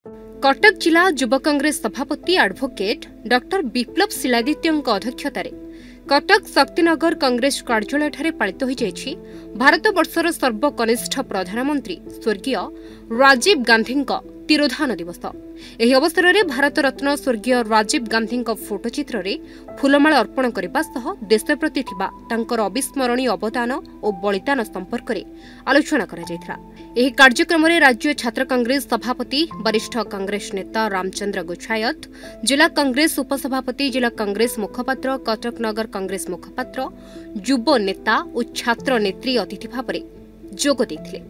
कटक जिला युवा कांग्रेस सभापति एडवोकेट डॉक्टर विप्लव शिलादित्य अध्यक्षतार कटक शक्तिनगर कांग्रेस कार्यालय पालित हो भारतवर्षर सर्वकनिष्ठ प्रधानमंत्री स्वर्गीय राजीव गांधी तिरोधान दिवस। यह अवसर में भारत रत्न स्वर्गीय राजीव गांधी फोटोचित्र में फूलमाला अर्पण करने सह देश प्रति अविस्मरणीय अवदान और बलिदान संपर्क में आलोचना कर कार्यक्रम में राज्य छात्र कांग्रेस सभापति वरिष्ठ कांग्रेस नेता रामचंद्र गोछायत, जिला कांग्रेस उपसभापति, जिला कांग्रेस मुखपात्र, कटक नगर कांग्रेस मुखपात्र, युव नेता और छात्र नेत्री अतिथि भाव में जोग देथिले।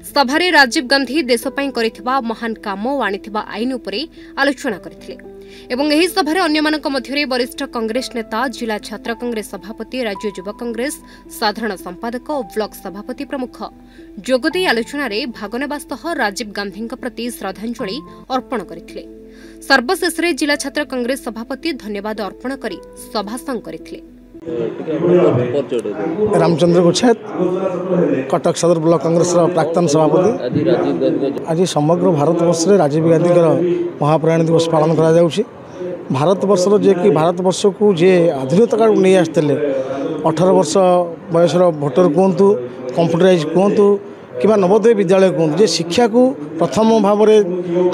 सभारे राजीव गांधी देशपाई करिथिबा महान काम और आनिथिबा आईन उपरे आलोचना करथिले एवं एही सभारे अन्यमानक मध्यरे वरिष्ठ कांग्रेस नेता, जिला छात्र कांग्रेस सभापति, राज्य युवा कांग्रेस साधारण संपादक और ब्लॉक सभापति प्रमुख जोगदे आलोचना रे भाग नेबा सह राजीव गांधी प्रति श्रद्धांजलि अर्पण करथिले। सर्वशेष रे जिला छात्र कांग्रेस सभापति धन्यवाद अर्पण करी सभासंग करथिले। रामचंद्र गोछायत, कटक सदर ब्लॉक कांग्रेस प्राक्तन सभापति। आज समग्र भारतवर्ष में राजीव गांधी महाप्राण दिवस पालन कर भारतवर्षर जे कि भारतवर्ष को जे आधुनिकता नहीं आसते 18 वर्ष बयसर भोटर कहतु, कंप्यूटराइज कहतु कि नवोदय विद्यालय कहतु, जे शिक्षा को प्रथम भाव में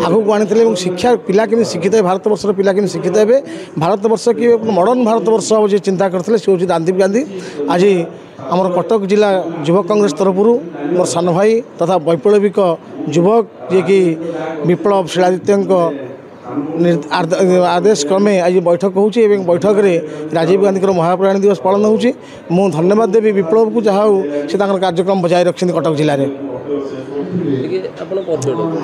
आगू आनी शिक्षा पिला केमी शिक्षित है, भारतवर्षर पिला केमी शिक्षित है, भारतवर्ष की मॉडर्न भारतवर्ष जे चिंता करते सी हूँ राजीव गांधी। आज आमर कटक जिला युवा कांग्रेस तरफ मोर सान भाई तथा वैप्लविक युवक जे कि विप्लव शिलादित्य आदेश क्रमे आज बैठक हो बैठक में राजीव गांधी महाप्राण दिवस पालन हो। धन्यवाद देवी विप्लव को जहाँ से कार्यक्रम बजाय रखते कटक जिले में।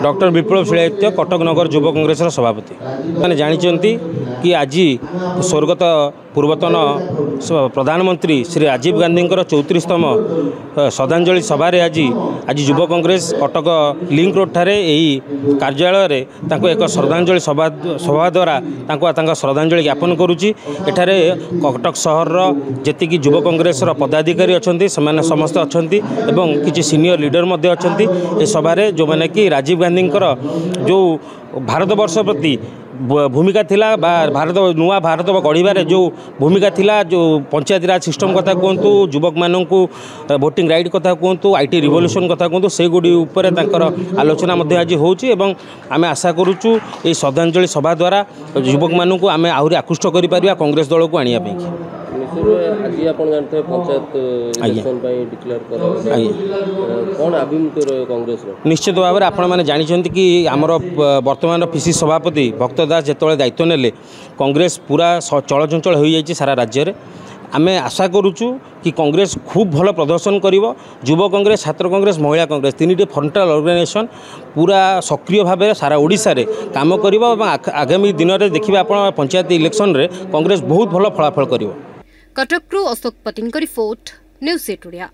डॉक्टर विप्लव शिलादित्य, कटक नगर युवा कांग्रेस सभापति। मैंने जानते कि आज स्वर्गत पूर्वतन प्रधानमंत्री श्री राजीव गांधी 34तम श्रद्धांजलि सभारे आज युवा कांग्रेस कटक लिंक रोड ठारे यही कार्यालय एक श्रद्धांजलि सभा द्वारा श्रद्धांजलि ज्ञापन करुच्ची। एठारे कटक सहर जेतिकी युवा कांग्रेस पदाधिकारी अच्छा से समस्त अच्छा एवं किसी सीनियर लीडर अच्छा ए सभारे जो मैंने कि राजीव गांधी जो भारतवर्ष प्रति भूमिका थिला भारत नुआ भारत गढ़ जो भूमिका थिला, जो पंचायती राज सिस्टम कथा कहतु, युवक मानू भोटिंग राइट कथा कहतु, आईटी रिवोल्यूशन कथा कहतु, से गुडी उपरे तांकर आलोचना आज होची एवं आमे आशा करूचु ए श्रद्धांजलि सभा द्वारा युवक मानू आमे आहरी आकृष्ट करि परिबा कांग्रेस दल को आनिया पे। आज आप जानते हैं पंचायत इलेक्शन डिक्लेयर कांग्रेस निश्चित भाव में आपण मैंने जानते कि आमर वर्तमान पीसी सभापति भक्त दास जो दायित्व नेले कांग्रेस पूरा चलचंचल हो जाए सारा राज्य में। आम आशा करुचु कि कांग्रेस खूब भल प्रदर्शन करिवो। युवा कांग्रेस, छात्र कांग्रेस, महिला कांग्रेस तीन फ्रंटाल ऑर्गेनाइजेशन पूरा सक्रिय भाव सारा ओडिशा रे काम करिवो एवं आगामी दिन में देखिए आप पंचायत इलेक्शन रे कांग्रेस बहुत भल फलाफल करिवो। कटक अशोक पतिंक रिपोर्ट, न्यूज़ 8 ओडिया।